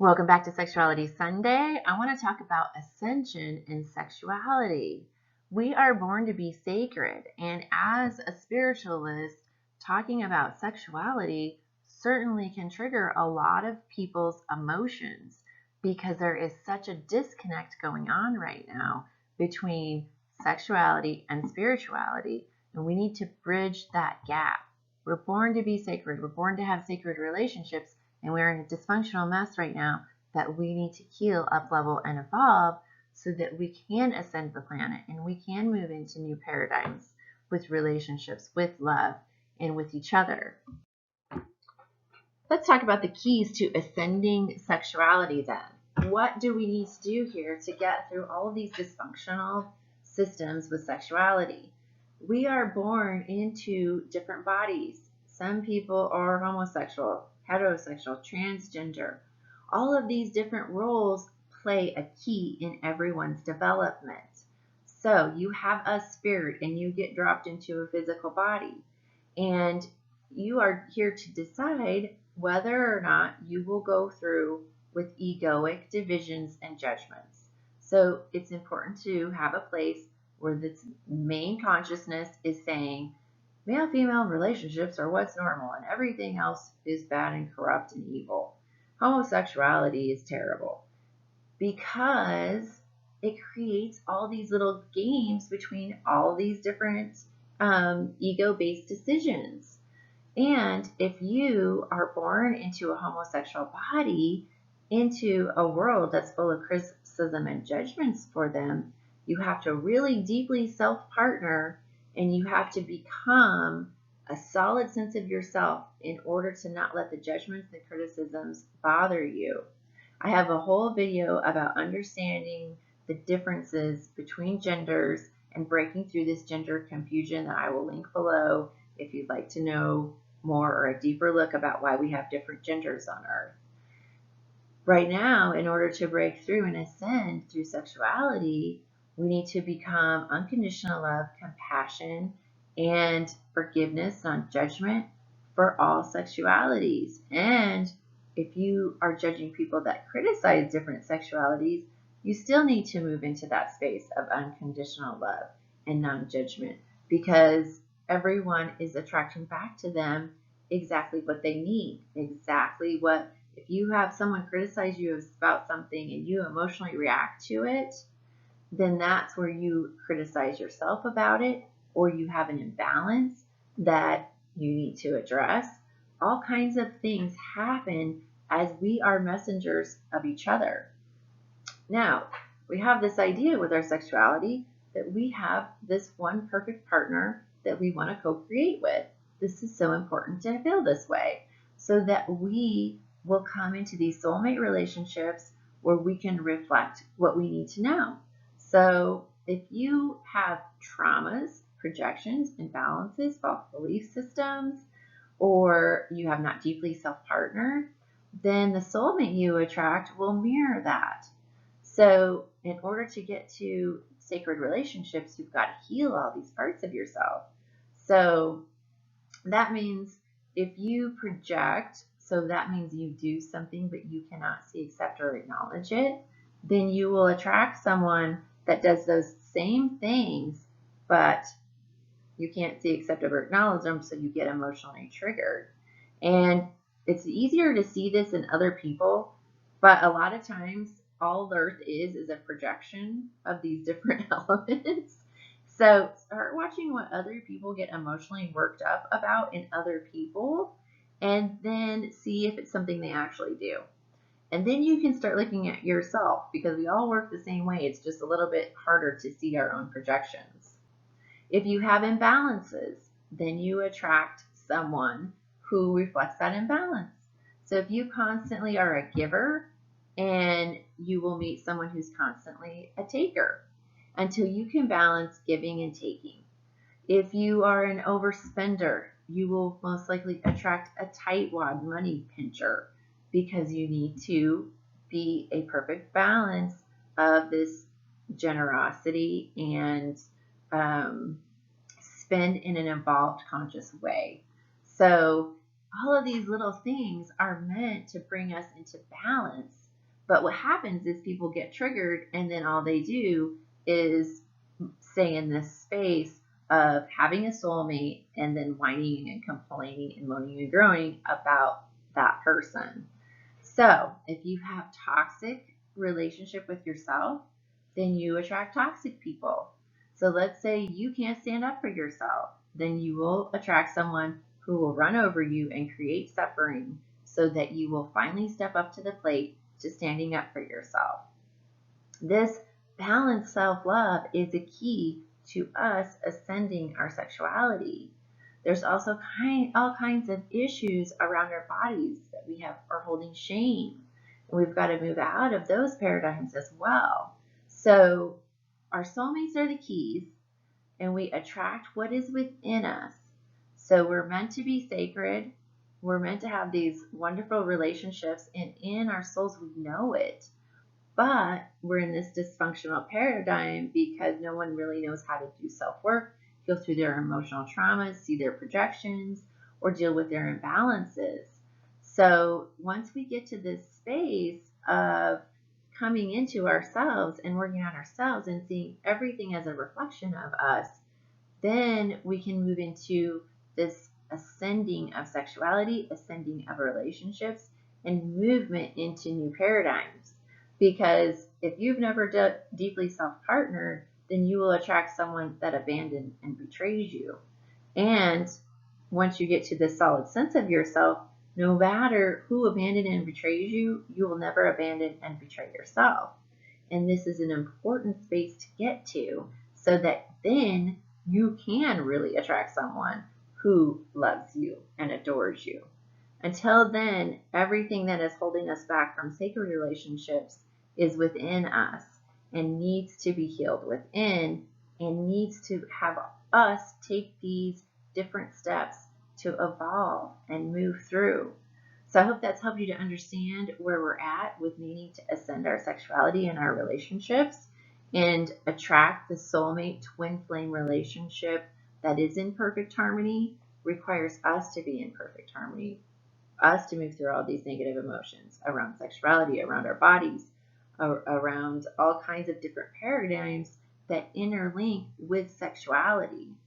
Welcome back to Sexuality Sunday. I want to talk about ascension and sexuality. We are born to be sacred, and as a spiritualist, talking about sexuality certainly can trigger a lot of people's emotions because there is such a disconnect going on right now between sexuality and spirituality, and we need to bridge that gap. We're born to be sacred, we're born to have sacred relationships, and we're in a dysfunctional mess right now that we need to heal, up level, and evolve so that we can ascend the planet and we can move into new paradigms with relationships, with love, and with each other. Let's talk about the keys to ascending sexuality then. What do we need to do here to get through all of these dysfunctional systems with sexuality? We are born into different bodies. Some people are homosexual, heterosexual, transgender. All of these different roles play a key in everyone's development. So you have a spirit and you get dropped into a physical body, and you are here to decide whether or not you will go through with egoic divisions and judgments. So it's important to have a place where this main consciousness is saying male-female relationships are what's normal and everything else is bad and corrupt and evil. Homosexuality is terrible because it creates all these little games between all these different ego-based decisions. And if you are born into a homosexual body, into a world that's full of criticism and judgments for them, you have to really deeply self-partner, and you have to become a solid sense of yourself in order to not let the judgments and criticisms bother you. I have a whole video about understanding the differences between genders and breaking through this gender confusion that I will link below if you'd like to know more or a deeper look about why we have different genders on Earth. Right now, in order to break through and ascend through sexuality, we need to become unconditional love, compassion, and forgiveness, non-judgment for all sexualities. And if you are judging people that criticize different sexualities, you still need to move into that space of unconditional love and non-judgment, because everyone is attracting back to them exactly what they need, exactly what, if you have someone criticize you about something and you emotionally react to it, then that's where you criticize yourself about it, or you have an imbalance that you need to address. All kinds of things happen as we are messengers of each other. Now, we have this idea with our sexuality that we have this one perfect partner that we want to co-create with. This is so important to feel this way so that we will come into these soulmate relationships where we can reflect what we need to know. So if you have traumas, projections, imbalances, false belief systems, or you have not deeply self-partnered, then the soulmate you attract will mirror that. So in order to get to sacred relationships, you've got to heal all these parts of yourself. So that means if you project, so that means you do something but you cannot see, accept, or acknowledge it, then you will attract someone that does those same things, but you can't see, accept, or acknowledge them, so you get emotionally triggered. And it's easier to see this in other people, but a lot of times all Earth is a projection of these different elements. So start watching what other people get emotionally worked up about in other people, and then see if it's something they actually do. And then you can start looking at yourself, because we all work the same way. It's just a little bit harder to see our own projections. If you have imbalances, then you attract someone who reflects that imbalance. So if you constantly are a giver, and you will meet someone who's constantly a taker until you can balance giving and taking. If you are an overspender, you will most likely attract a tightwad money pincher, because you need to be a perfect balance of this generosity and spend in an evolved, conscious way. So all of these little things are meant to bring us into balance But what happens is people get triggered, and then all they do is stay in this space of having a soulmate and then whining and complaining and moaning and groaning about that person. So if you have toxic relationship with yourself, then you attract toxic people. So let's say you can't stand up for yourself, then you will attract someone who will run over you and create suffering so that you will finally step up to the plate to standing up for yourself. This balanced self-love is a key to us ascending our sexuality. There's also all kinds of issues around our bodies that we are holding shame. And we've got to move out of those paradigms as well. So our soulmates are the keys, and we attract what is within us. So we're meant to be sacred. We're meant to have these wonderful relationships, and in our souls we know it. But we're in this dysfunctional paradigm because no one really knows how to do self-work, go through their emotional traumas, see their projections, or deal with their imbalances. So once we get to this space of coming into ourselves and working on ourselves and seeing everything as a reflection of us, then we can move into this ascending of sexuality, ascending of relationships, and movement into new paradigms. Because if you've never deeply self-partnered, then you will attract someone that abandons and betrays you. And once you get to this solid sense of yourself, no matter who abandoned and betrays you, you will never abandon and betray yourself. And this is an important space to get to so that then you can really attract someone who loves you and adores you. Until then, everything that is holding us back from sacred relationships is within us and needs to be healed within, and needs to have us take these different steps to evolve and move through. So I hope that's helped you to understand where we're at with needing to ascend our sexuality and our relationships and attract the soulmate twin flame relationship that is in perfect harmony. Requires us to be in perfect harmony, us to move through all these negative emotions around sexuality, around our bodies, around all kinds of different paradigms that interlink with sexuality.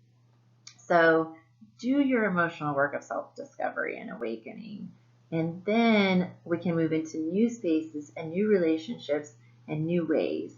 So do your emotional work of self-discovery and awakening, and then we can move into new spaces and new relationships and new ways.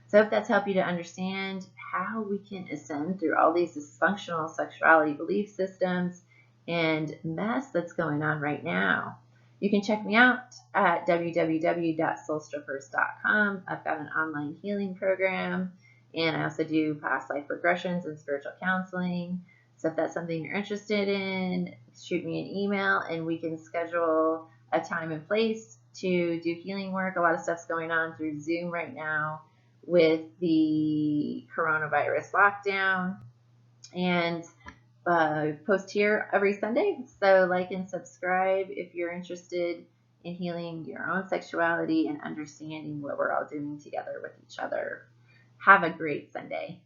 So I hope that's helped you to understand how we can ascend through all these dysfunctional sexuality belief systems and mess that's going on right now. You can check me out at www.soulstrippers.com. I've got an online healing program, and I also do past life regressions and spiritual counseling. So if that's something you're interested in, shoot me an email and we can schedule a time and place to do healing work. A lot of stuff's going on through Zoom right now with the coronavirus lockdown, and post here every Sunday. So like and subscribe if you're interested in healing your own sexuality and understanding what we're all doing together with each other. Have a great Sunday.